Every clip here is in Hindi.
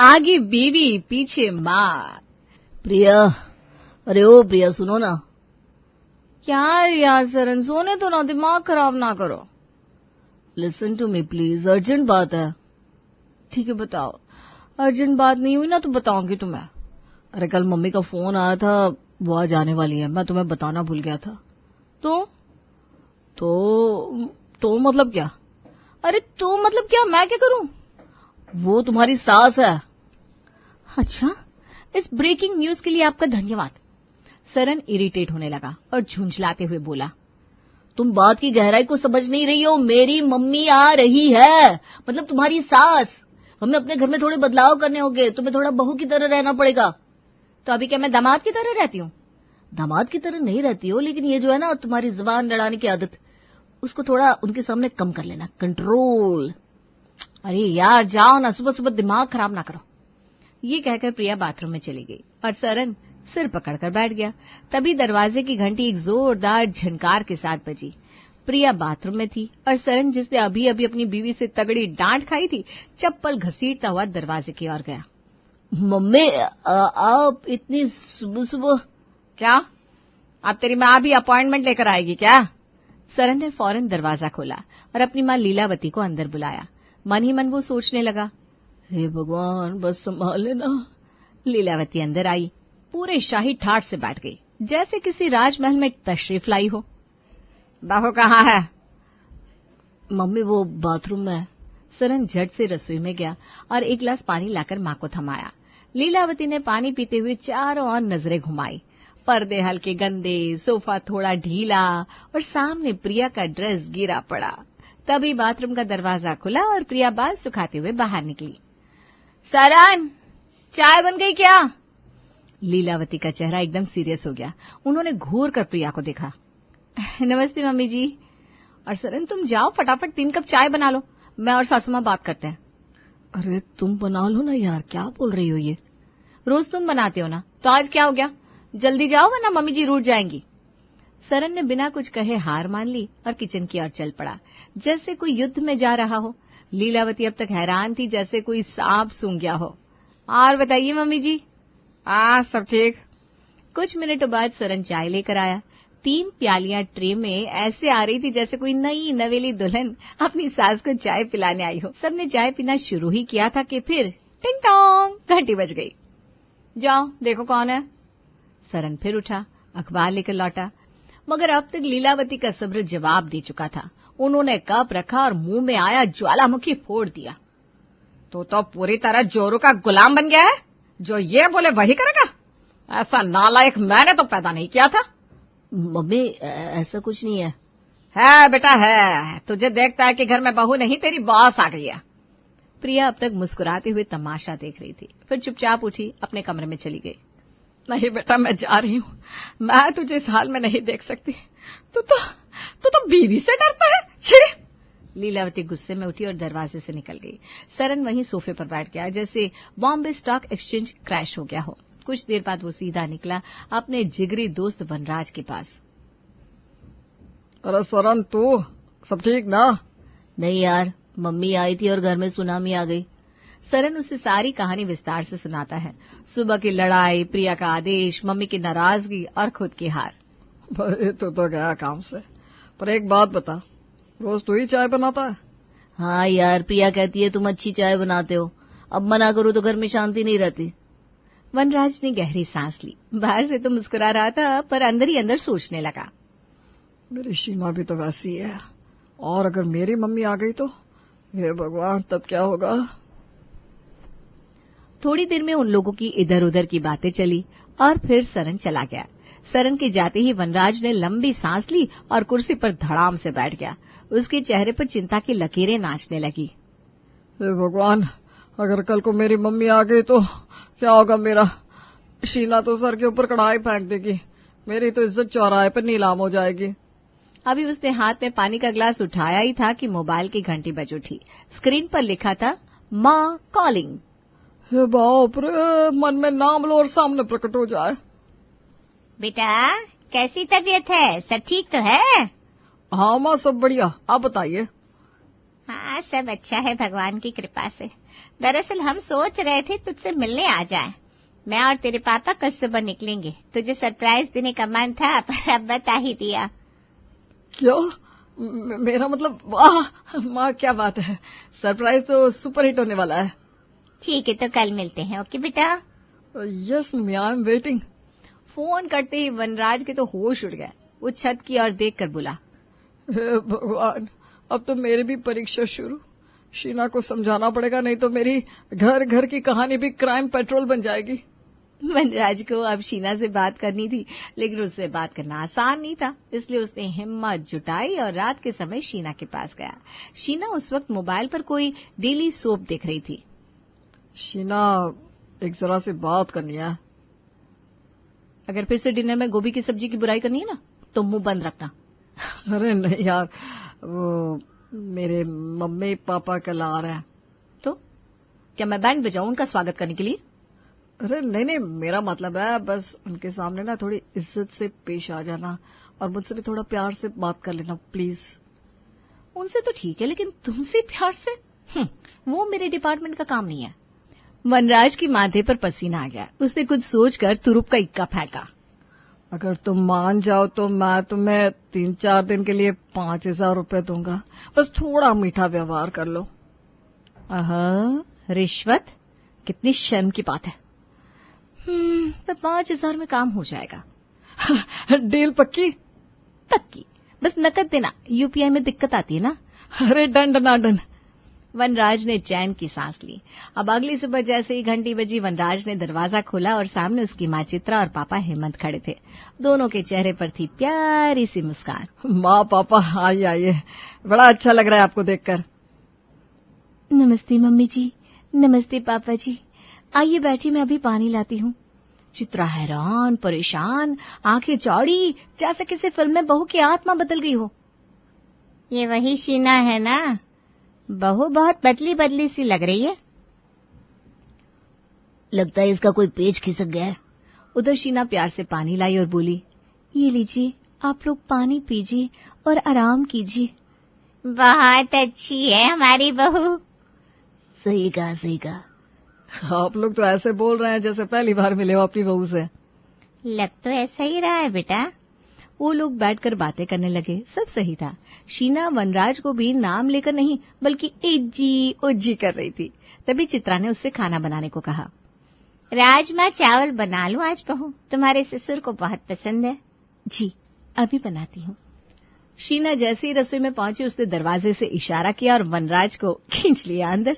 आगे बीवी पीछे माँ। प्रिया, अरे ओ प्रिया सुनो ना। क्या यार सरन, सोने तो ना, दिमाग खराब ना करो। Listen to me please, urgent बात है। ठीक है बताओ। अर्जेंट बात नहीं हुई ना तो बताऊंगी तुम्हें। अरे कल मम्मी का फोन आया था, वो आज आने वाली है, मैं तुम्हें बताना भूल गया था। तो मतलब क्या? अरे तो मतलब क्या, मैं क्या करूं? वो तुम्हारी सास है। अच्छा, इस ब्रेकिंग न्यूज के लिए आपका धन्यवाद। सरन इरिटेट होने लगा और झुंझलाते हुए बोला, तुम बात की गहराई को समझ नहीं रही हो। मेरी मम्मी आ रही है, मतलब तुम्हारी सास। हमें अपने घर में थोड़े बदलाव करने होंगे, तुम्हें थोड़ा बहू की तरह रहना पड़ेगा। तो अभी क्या मैं दामाद की तरह रहती हूँ? दामाद की तरह नहीं रहती हो, लेकिन ये जो है ना तुम्हारी जुबान लड़ाने की आदत, उसको थोड़ा उनके सामने कम कर लेना, कंट्रोल। अरे यार जाओ ना, सुबह सुबह दिमाग खराब ना करो। ये कहकर प्रिया बाथरूम में चली गई और सरन सिर पकड़कर बैठ गया। तभी दरवाजे की घंटी एक जोरदार झनकार के साथ बजी। प्रिया बाथरूम में थी और सरन, जिसने अभी अभी अपनी बीवी से तगड़ी डांट खाई थी, चप्पल घसीटता हुआ दरवाजे की ओर गया। मम्मी आप इतनी सुबह सुबह? क्या, अब तेरी माँ भी अपॉइंटमेंट लेकर आएगी क्या? सरन ने फौरन दरवाजा खोला और अपनी माँ लीलावती को अंदर बुलाया। मन ही मन वो सोचने लगा, हे भगवान बस संभाल लेना। लीलावती अंदर आई, पूरे शाही ठाट से बैठ गई, जैसे किसी राजमहल में तशरीफ लाई हो। बहू कहाँ है? मम्मी वो बाथरूम में है। सरन झट से रसोई में गया और एक गिलास पानी लाकर माँ को थमाया। लीलावती ने पानी पीते हुए चारों ओर नजरें घुमाई। पर्दे हल्के गंदे, सोफा थोड़ा ढीला और सामने प्रिया का ड्रेस गिरा पड़ा। तभी बाथरूम का दरवाजा खुला और प्रिया बाल सुखाते हुए बाहर निकली। सरन, चाय बन गई क्या? लीलावती का चेहरा एकदम सीरियस हो गया। उन्होंने घूर कर प्रिया को देखा। नमस्ते मम्मी जी। और सरन तुम जाओ फटाफट 3 कप चाय बना लो, मैं और सासू माँ बात करते हैं। अरे तुम बना लो ना यार, क्या बोल रही हो ये? रोज तुम बनाते हो ना, तो आज क्या हो गया? जल्दी जाओ वरना मम्मी जी रूठ जाएंगी। सरन ने बिना कुछ कहे हार मान ली और किचन की ओर चल पड़ा, जैसे कोई युद्ध में जा रहा हो। लीलावती अब तक हैरान थी, जैसे कोई सांप सूंघ गया हो। और बताइए मम्मी जी। सब ठीक। कुछ मिनटों बाद सरन चाय लेकर आया। 3 प्यालियां ट्रे में ऐसे आ रही थी जैसे कोई नई नवेली दुल्हन अपनी सास को चाय पिलाने आई हो। सबने चाय पीना शुरू ही किया था कि फिर टिंग टोंग घंटी बज गई। जाओ देखो कौन है। सरन फिर उठा, अखबार लेकर लौटा, मगर अब तक लीलावती का सब्र जवाब दे चुका था। उन्होंने कप रखा और मुंह में आया ज्वालामुखी फोड़ दिया। तो पूरी तरह जोरू का गुलाम बन गया है, जो ये बोले वही करेगा। ऐसा नालायक मैंने तो पैदा नहीं किया था। मम्मी ऐसा कुछ नहीं है। है बेटा है, तुझे देखता है कि घर में बहू नहीं तेरी बॉस आ गई है। प्रिया अब तक मुस्कुराते हुए तमाशा देख रही थी, फिर चुपचाप उठी, अपने कमरे में चली गई। नहीं बेटा मैं जा रही हूँ, मैं तुझे इस हाल में नहीं देख सकती। तू तो बीवी से डरता है। छी। लीलावती गुस्से में उठी और दरवाजे से निकल गई। सरन वहीं सोफे पर बैठ गया, जैसे बॉम्बे स्टॉक एक्सचेंज क्रैश हो गया हो। कुछ देर बाद वो सीधा निकला अपने जिगरी दोस्त वनराज के पास। अरे सरन तू सब ठीक ना? नहीं यार, मम्मी आई थी और घर में सुनामी आ गई। सरन उसे सारी कहानी विस्तार से सुनाता है। सुबह की लड़ाई, प्रिया का आदेश, मम्मी की नाराजगी और खुद की हार। भाई तू तो गया काम से, पर एक बात बता, रोज तू ही चाय बनाता है? हाँ यार, प्रिया कहती है तुम अच्छी चाय बनाते हो, अब मना करूं तो घर में शांति नहीं रहती। वनराज ने गहरी सांस ली। बाहर से तो मुस्कुरा रहा था, पर अंदर ही अंदर सोचने लगा, मेरी सीमा भी तो वैसी है, और अगर मेरी मम्मी आ गई तो हे भगवान तब क्या होगा। थोड़ी देर में उन लोगों की इधर उधर की बातें चली और फिर सरन चला गया। सरन के जाते ही वनराज ने लंबी सांस ली और कुर्सी पर धड़ाम से बैठ गया। उसके चेहरे पर चिंता की लकीरें नाचने लगी। हे भगवान, अगर कल को मेरी मम्मी आ गई तो क्या होगा मेरा? शीला तो सर के ऊपर कढ़ाई फेंक देगी, मेरी तो इज्जत चौराहे पर नीलाम हो जाएगी। अभी उसने हाथ में पानी का गिलास उठाया ही था कि मोबाइल की घंटी बज उठी। स्क्रीन पर लिखा था माँ कॉलिंग। हे बाप रे, मन में नाम लो और सामने प्रकट हो जाए। बेटा कैसी तबीयत है, सब ठीक तो है? हाँ माँ सब बढ़िया, आप बताइए। हाँ सब अच्छा है भगवान की कृपा से। दरअसल हम सोच रहे थे तुझसे मिलने आ जाए। मैं और तेरे पापा कल सुबह निकलेंगे। तुझे सरप्राइज देने का मन था पर अब बता ही दिया। क्यों? मेरा मतलब वाह माँ, क्या बात है। सरप्राइज तो सुपर हिट होने वाला है। ठीक है तो कल मिलते हैं। ओके बेटा। Yes mummy, I am waiting. Phone करते ही वनराज के तो होश उड़ गए। वो छत की ओर देखकर बोला, हे भगवान, अब तो मेरी भी परीक्षा शुरू। शीना को समझाना पड़ेगा, नहीं तो मेरी घर घर की कहानी भी क्राइम पेट्रोल बन जाएगी। वनराज को अब शीना से बात करनी थी, लेकिन उससे बात करना आसान नहीं था। इसलिए उसने हिम्मत जुटाई और रात के समय शीना के पास गया। शीना उस वक्त मोबाइल पर कोई डेली सोप देख रही थी। शीना, एक जरा सी बात करनी है। अगर फिर से डिनर में गोभी की सब्जी की बुराई करनी है ना तो मुंह बंद रखना। अरे नहीं यार, वो मेरे मम्मी पापा कल आ रहे हैं। तो क्या मैं बैंड बजाऊं उनका स्वागत करने के लिए? अरे नहीं नहीं, मेरा मतलब है बस उनके सामने ना थोड़ी इज्जत से पेश आ जाना और मुझसे भी थोड़ा प्यार से बात कर लेना प्लीज। उनसे तो ठीक है, लेकिन तुमसे प्यार से? वो मेरे डिपार्टमेंट का काम नहीं है। वनराज की माथे पर पसीना आ गया। उसने कुछ सोचकर तुरुप का इक्का फेंका। अगर तुम मान जाओ तो मैं तुम्हें 3-4 दिन के लिए 5,000 रुपए दूंगा। बस थोड़ा मीठा व्यवहार कर लो। रिश्वत? कितनी शर्म की बात है। पर 5,000 में काम हो जाएगा। डील पक्की? पक्की। बस नकद देना, यूपीआई में दिक्कत आती है ना। अरे डन डना डन। वनराज ने चैन की सांस ली। अब अगली सुबह जैसे ही घंटी बजी, वनराज ने दरवाजा खोला और सामने उसकी माँ चित्रा और पापा हेमंत खड़े थे। दोनों के चेहरे पर थी प्यारी सी मुस्कान। माँ पापा आइए आइए, बड़ा अच्छा लग रहा है आपको देखकर। नमस्ते मम्मी जी। नमस्ते पापा जी। आइए बैठिए, मैं अभी पानी लाती हूँ। चित्रा हैरान, परेशान, आंखें चौड़ी, जैसे किसी फिल्म में बहू की आत्मा बदल गई हो। ये वही शीना है ना? बहू बहुत बदली बदली सी लग रही है। लगता है इसका कोई पेच खिसक गया है। उधर शीना प्यार से पानी लाई और बोली, ये लीजिए, आप लोग पानी पीजिए और आराम कीजिए। बहुत अच्छी है हमारी बहू। सही कहा, सही कहा। आप लोग तो ऐसे बोल रहे हैं जैसे पहली बार मिले हो अपनी बहू से। लग तो ऐसा ही रहा है बेटा। वो लोग बैठकर बातें करने लगे। सब सही था। शीना वनराज को भी नाम लेकर नहीं बल्कि इज्जी उज्जी कर रही थी। तभी चित्रा ने उससे खाना बनाने को कहा। राजमा चावल बना लूं आज बहू? तुम्हारे ससुर को बहुत पसंद है। जी, अभी बनाती हूँ। शीना जैसे ही रसोई में पहुंची, उसने दरवाजे से इशारा किया और वनराज को खींच लिया अंदर।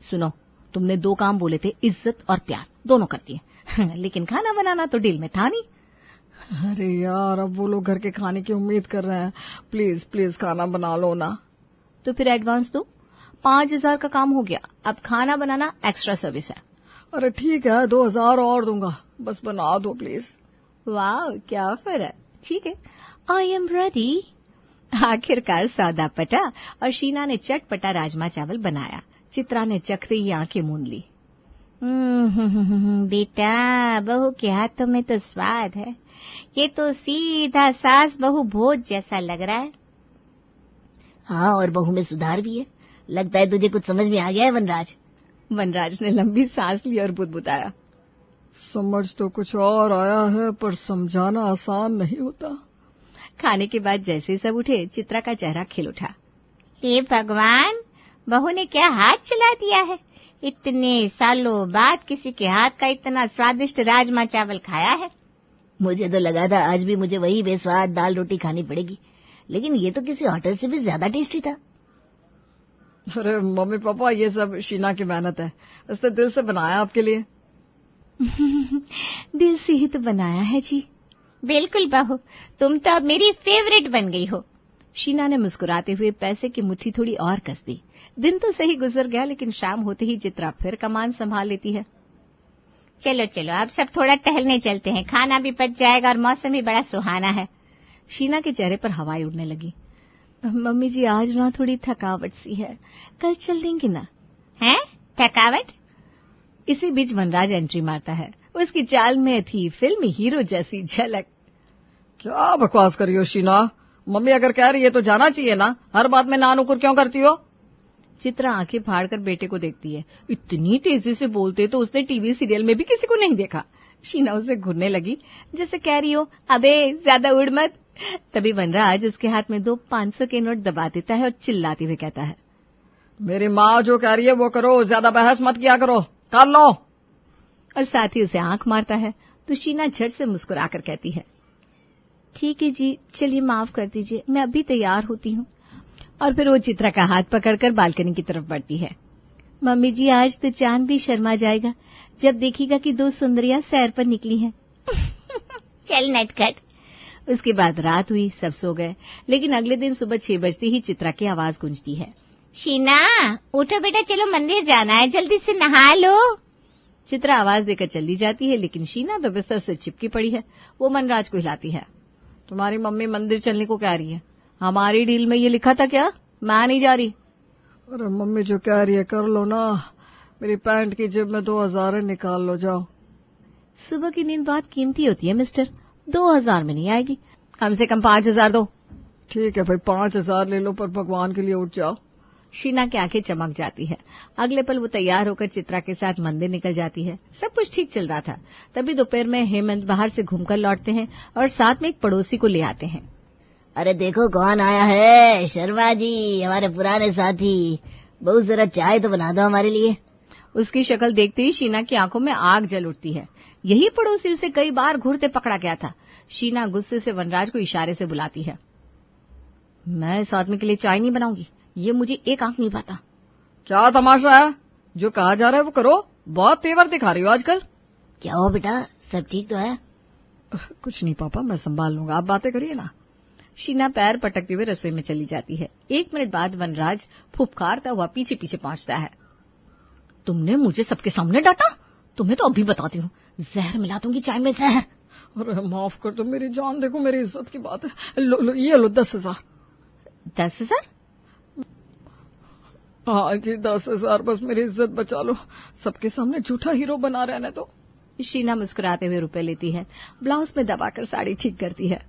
सुनो, तुमने 2 काम बोले थे, इज्जत और प्यार, दोनों करती है। लेकिन खाना बनाना तो डील में था नहीं। अरे यार, अब वो लोग घर के खाने की उम्मीद कर रहे हैं। प्लीज प्लीज खाना बना लो ना। तो फिर एडवांस दो। 5,000 का काम हो गया, अब खाना बनाना एक्स्ट्रा सर्विस है। अरे ठीक है, 2,000 और दूंगा, बस बना दो प्लीज। वाह, क्या ऑफर है। ठीक है, आई एम रेडी। आखिरकार सौदा पटा और शीना ने चटपटा राजमा चावल बनाया। चित्रा ने चखते ही आंखें मूंद ली। बेटा, बहू के हाथों में तो स्वाद है। ये तो सीधा सास बहू भोज जैसा लग रहा है। हाँ, और बहू में सुधार भी है। लगता है तुझे कुछ समझ में आ गया है वनराज। वनराज ने लंबी सांस ली और बुदबुदाया। समझ तो कुछ और आया है, पर समझाना आसान नहीं होता। खाने के बाद जैसे सब उठे, चित्रा का चेहरा खिल उठा। हे भगवान, बहू ने क्या हाथ चला दिया है। इतने सालों बाद किसी के हाथ का इतना स्वादिष्ट राजमा चावल खाया है। मुझे तो लगा था आज भी मुझे वही बेस्वाद दाल रोटी खानी पड़ेगी, लेकिन ये तो किसी होटल से भी ज्यादा टेस्टी था। अरे मम्मी पापा, ये सब शीना की मेहनत है। उसने दिल से बनाया आपके लिए। दिल से ही तो बनाया है जी। बिल्कुल बहू, तुम तो अब मेरी फेवरेट बन गई हो। शीना ने मुस्कुराते हुए पैसे की मुट्ठी थोड़ी और कस दी। दिन तो सही गुजर गया, लेकिन शाम होते ही चित्रा फिर कमान संभाल लेती है। चलो चलो, अब सब थोड़ा टहलने चलते हैं, खाना भी पच जाएगा और मौसम भी बड़ा सुहाना है। शीना के चेहरे पर हवाएं उड़ने लगी। मम्मी जी, आज ना थोड़ी थकावट सी है, कल चल देंगे ना? हैं? थकावट? इसी बीच वनराज एंट्री मारता है। उसकी चाल में थी फिल्मी हीरो जैसी झलक। क्या बकवास कर रही हो शीना? मम्मी अगर कह रही है तो जाना चाहिए ना, हर बात में ना नुकुर क्यों करती हो? चित्रा आंखें फाड़कर बेटे को देखती है। इतनी तेजी से बोलते तो उसने टीवी सीरियल में भी किसी को नहीं देखा। शीना उसे घूरने लगी जैसे कह रही हो, अबे ज्यादा उड़ मत। तभी वनराज उसके हाथ में 2 500 के नोट दबा देता है और चिल्लाते हुए कहता है, मेरी माँ जो कह रही है वो करो, ज्यादा बहस मत किया करो, कर लो। और साथ ही उसे आंख मारता है। तो शीना झट से मुस्कुराकर कहती है, ठीक है जी, चलिए माफ कर दीजिए, मैं अभी तैयार होती हूँ। और फिर वो चित्रा का हाथ पकड़कर बालकनी की तरफ बढ़ती है। मम्मी जी, आज तो चांद भी शर्मा जाएगा जब देखेगा कि 2 सुंदरियां सैर पर निकली हैं। चल नटखट। उसके बाद रात हुई, सब सो गए। लेकिन अगले दिन सुबह 6 बजते ही चित्रा की आवाज गूंजती है, शीना उठो बेटा, चलो मंदिर जाना है, जल्दी से नहा लो। चित्रा आवाज देकर चली जाती है, लेकिन शीना तो बिस्तर से चिपकी पड़ी है। वो मनराज को हिलाती है, तुम्हारी मम्मी मंदिर चलने को कह रही है, हमारी डील में ये लिखा था क्या? मैं नहीं जा रही। अरे मम्मी जो कह रही है कर लो ना, मेरी पैंट की जेब में 2000 है, निकाल लो, जाओ। सुबह की नींद बहुत कीमती होती है मिस्टर, 2000 में नहीं आएगी, कम से कम 5000 दो। ठीक है भाई, 5000 ले लो, पर भगवान के लिए उठ जाओ। शीना की आंखें चमक जाती है। अगले पल वो तैयार होकर चित्रा के साथ मंदिर निकल जाती है। सब कुछ ठीक चल रहा था। तभी दोपहर में हेमंत बाहर से घूमकर लौटते हैं और साथ में एक पड़ोसी को ले आते हैं। अरे देखो कौन आया है, शर्मा जी, हमारे पुराने साथी। बहुत जरा चाय तो बना दो हमारे लिए। उसकी शक्ल देखते ही शीना की आंखों में आग जल उठती है। यही पड़ोसी उसे कई बार घूरते पकड़ा गया था। शीना गुस्से से वनराज को इशारे से बुलाती है, मैं इस आदमी के लिए चाय नहीं बनाऊंगी, ये मुझे एक आंख नहीं पाता। क्या तमाशा है, जो कहा जा रहा है वो करो, बहुत तेवर दिखा रही हो आजकल। क्या हो बेटा, सब ठीक तो है? कुछ नहीं पापा, मैं संभाल लूंगा, आप बातें करिए ना। शीना पैर पटकते हुए रसोई में चली जाती है। 1 मिनट बाद वनराज फुफकारता हुआ पीछे पीछे पहुंचता है। तुमने मुझे सबके सामने डांटा? तुम्हें तो अभी बताती हूँ, जहर मिला दूंगी चाय में, जहर। अरे माफ कर दो मेरी जान, देखो मेरी इज्जत की बात है, लो ये लो 10,000। 10,000? हाँ जी 10,000, बस मेरी इज्जत बचा लो, सबके सामने झूठा हीरो बना रहने तो। शीना मुस्कुराते हुए रुपए लेती है, ब्लाउज में दबाकर साड़ी ठीक करती है।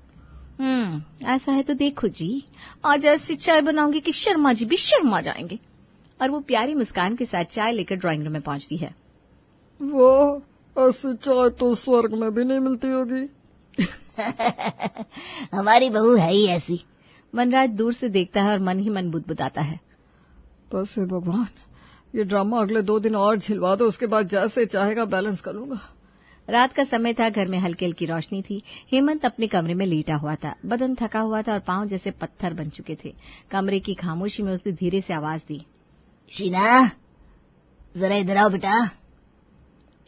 ऐसा है तो देखो जी, आज ऐसी चाय बनाऊंगी कि शर्मा जी भी शर्मा जाएंगे। और वो प्यारी मुस्कान के साथ चाय लेकर ड्राइंग रूम में पहुंचती है। वो ऐसी चाय तो स्वर्ग में भी नहीं मिलती होगी। हमारी बहू है ही ऐसी। वनराज दूर से देखता है और मन ही मन बुदबुदाता है, बस हे भगवान, ये ड्रामा अगले 2 दिन और झिलवा दो, उसके बाद जैसे चाहेगा बैलेंस कर लूंगा। रात का समय था, घर में हल्की हल्की रोशनी थी। हेमंत अपने कमरे में लेटा हुआ था, बदन थका हुआ था और पांव जैसे पत्थर बन चुके थे। कमरे की खामोशी में उसने धीरे से आवाज दी, शीना जरा इधर आओ बेटा।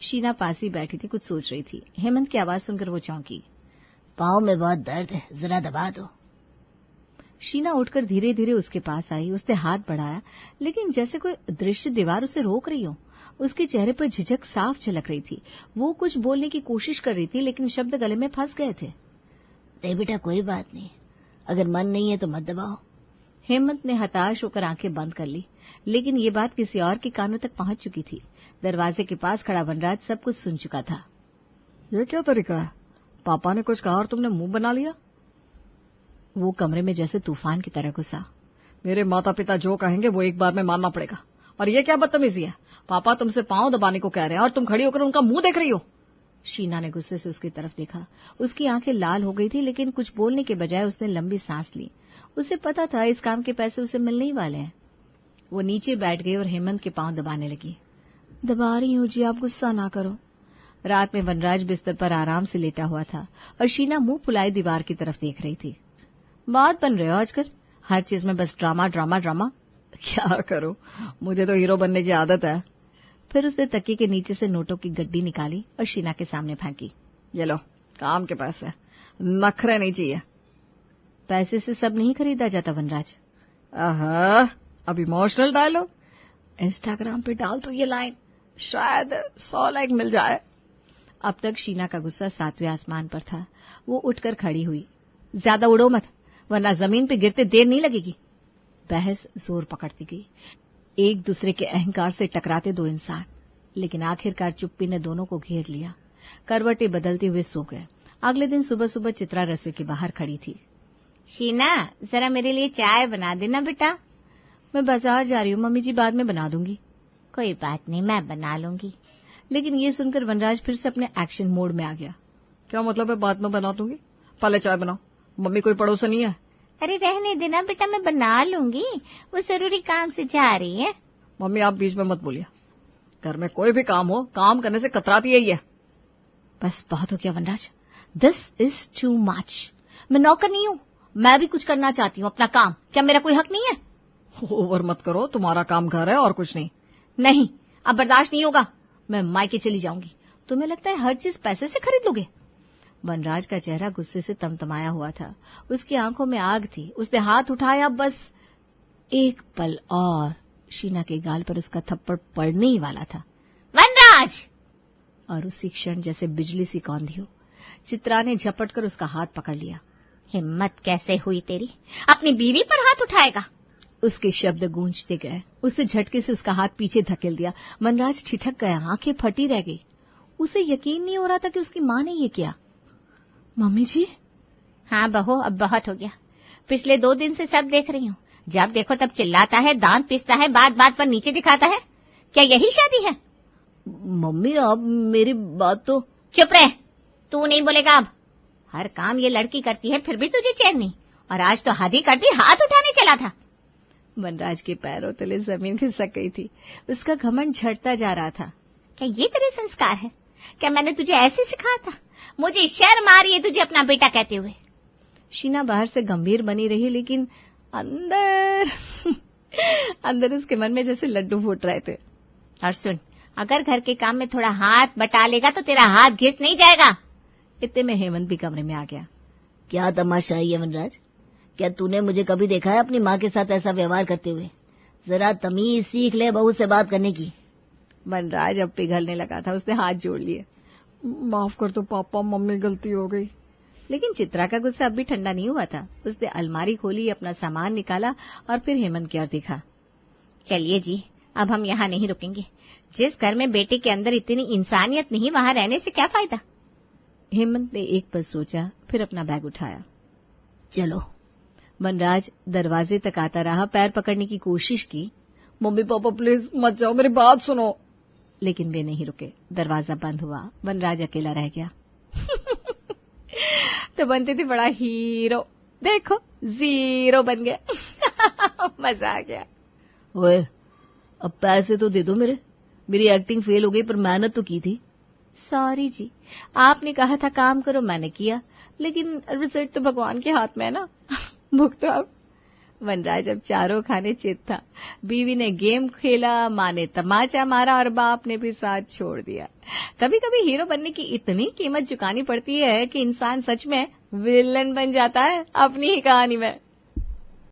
शीना पास ही बैठी थी, कुछ सोच रही थी। हेमंत की आवाज सुनकर वो चौंकी। पाँव में बहुत दर्द है, जरा दबा दो। शीना उठकर धीरे धीरे उसके पास आई। उसने हाथ बढ़ाया, लेकिन जैसे कोई दृश्य दीवार उसे रोक रही हो। उसके चेहरे पर झिझक साफ झलक रही थी। वो कुछ बोलने की कोशिश कर रही थी, लेकिन शब्द गले में फंस गए थे। नहीं बेटा कोई बात नहीं, अगर मन नहीं है तो मत दबाओ। हेमंत ने हताश होकर आंखें बंद कर ली, लेकिन ये बात किसी और के कानों तक पहुंच चुकी थी। दरवाजे के पास खड़ा वनराज सब कुछ सुन चुका था। ये क्या तरीका है, पापा ने कुछ कहा और तुमने मुंह बना लिया? वो कमरे में जैसे तूफान की तरह घुसा। मेरे माता पिता जो कहेंगे वो एक बार में मानना पड़ेगा। और ये क्या बदतमीजी है, पापा तुमसे पांव दबाने को कह रहे हैं और तुम खड़ी होकर उनका मुंह देख रही हो। शीना ने गुस्से से उसकी तरफ देखा। उसकी आंखें लाल हो गई थी, लेकिन कुछ बोलने के बजाय उसने लंबी सांस ली। उसे पता था इस काम के पैसे उसे मिलने ही वाले हैं। वो नीचे बैठ गई और हेमंत के पांव दबाने लगी। दबा रही हूँ जी, आप गुस्सा ना करो। रात में वनराज बिस्तर पर आराम से लेटा हुआ था और शीना मुंह फुलाए दीवार की तरफ देख रही थी। बात बन रहे हो आजकल, हर चीज में बस ड्रामा ड्रामा ड्रामा। क्या करूं, मुझे तो हीरो बनने की आदत है। फिर उसने तकिए के नीचे से नोटों की गड्डी निकाली और शीना के सामने फेंकी। ये लो, काम के पैसे, नखरे नहीं चाहिए। पैसे से सब नहीं खरीदा जाता वनराज। अब इमोशनल डायलॉग इंस्टाग्राम पे डाल तो ये लाइन, शायद 100 लाइक मिल जाए। अब तक शीना का गुस्सा 7वें आसमान पर था। वो उठकर खड़ी हुई। ज्यादा उड़ो मत, वरना जमीन पे गिरते देर नहीं लगेगी। बहस जोर पकड़ती गई। एक दूसरे के अहंकार से टकराते 2 इंसान, लेकिन आखिरकार चुप्पी ने दोनों को घेर लिया। करवटें बदलते हुए सो गए। अगले दिन सुबह सुबह चित्रा रसोई के बाहर खड़ी थी। शीना, जरा मेरे लिए चाय बना देना बेटा। मैं बाजार जा रही हूँ, मम्मी जी बाद में बना दूंगी। कोई बात नहीं, मैं बना लूंगी। लेकिन ये सुनकर वनराज फिर से अपने एक्शन मोड में आ गया। क्या मतलब है बाद में बना दूंगी? पहले चाय बनाओ, मम्मी कोई पड़ोसन नहीं है। अरे रहने देना बेटा, मैं बना लूंगी, वो जरूरी काम से जा रही है। मम्मी आप बीच में मत बोलिए, घर में कोई भी काम हो, काम करने से कतराती है ये। बस बहुत हो गया वनराज, दिस इज टू मच। मैं नौकर नहीं हूँ, मैं भी कुछ करना चाहती हूँ अपना काम। क्या मेरा कोई हक नहीं है? ओवर मत करो, तुम्हारा काम घर है और कुछ नहीं। नहीं, अब बर्दाश्त नहीं होगा, मैं मायके चली जाऊंगी। तुम्हें लगता है हर चीज पैसे से खरीद लोगे? वनराज का चेहरा गुस्से से तमतमाया हुआ था, उसकी आंखों में आग थी। उसने हाथ उठाया, बस एक पल और शीना के गाल पर उसका थप्पड़ पड़ने ही वाला था। वनराज! और उसी क्षण जैसे बिजली सी कौंधी हो, चित्रा ने झपट कर उसका हाथ पकड़ लिया। हिम्मत कैसे हुई तेरी, अपनी बीवी पर हाथ उठाएगा? उसके शब्द गूंजते गए। उसने झटके से उसका हाथ पीछे धकेल दिया। वनराज ठिठक गया, आंखें फटी रह गई। उसे यकीन नहीं हो रहा था कि उसकी मां ने ये किया। मम्मी जी? हाँ बहू, अब बहुत हो गया। पिछले 2 दिन से सब देख रही हूँ, जब देखो तब चिल्लाता है, दांत पीसता है, बात बात पर नीचे दिखाता है। क्या यही शादी है? मम्मी आप मेरी बात तो। चुप रह, तू नहीं बोलेगा अब। हर काम ये लड़की करती है, फिर भी तुझे चैन नहीं, और आज तो हद ही कर दी, हाथ उठाने चला था। वनराज के पैरों तले जमीन खिसक गई थी, उसका घमंड झड़ता जा रहा था। क्या ये तेरे संस्कार है? क्या मैंने तुझे ऐसे सिखाया था? मुझे शर्म आ रही है तुझे अपना बेटा कहते हुए। शीना बाहर से गंभीर बनी रही, लेकिन अंदर उसके मन में जैसे लड्डू फूट रहे थे। और सुन, अगर घर के काम में थोड़ा हाथ बटा लेगा तो तेरा हाथ घिस नहीं जाएगा। इतने में हेमंत भी कमरे में आ गया। क्या तमाशा है ये वनराज? क्या तूने मुझे कभी देखा है अपनी माँ के साथ ऐसा व्यवहार करते हुए? जरा तमीज सीख ले बहू से बात करने की। वनराज अब पिघलने लगा था, उसने हाथ जोड़ लिए। माफ कर दो पापा, मम्मी गलती हो गई। लेकिन चित्रा का गुस्सा अब भी ठंडा नहीं हुआ था। उसने अलमारी खोली, अपना सामान निकाला और फिर हेमंत की ओर देखा। चलिए जी, अब हम यहाँ नहीं रुकेंगे। जिस घर में बेटे के अंदर इतनी इंसानियत नहीं, वहाँ रहने से क्या फायदा? हेमंत ने एक पल सोचा, फिर अपना बैग उठाया। चलो। वनराज दरवाजे तक आता रहा, पैर पकड़ने की कोशिश की। मम्मी पापा प्लीज मत जाओ, मेरी बात सुनो। लेकिन वे नहीं रुके। दरवाजा बंद हुआ, वनराज अकेला रह गया। तो बनते थे बड़ा हीरो, देखो जीरो बन गया। मजा आ गया। ओए, अब पैसे तो दे दो मेरी एक्टिंग फेल हो गई, पर मेहनत तो की थी। सॉरी जी, आपने कहा था काम करो, मैंने किया, लेकिन रिजल्ट तो भगवान के हाथ में है ना। भुगतो अब। वनराज अब चारों खाने चित था। बीवी ने गेम खेला, माँ ने तमाचा मारा और बाप ने भी साथ छोड़ दिया। कभी कभी हीरो बनने की इतनी कीमत चुकानी पड़ती है कि इंसान सच में विलन बन जाता है अपनी ही कहानी में।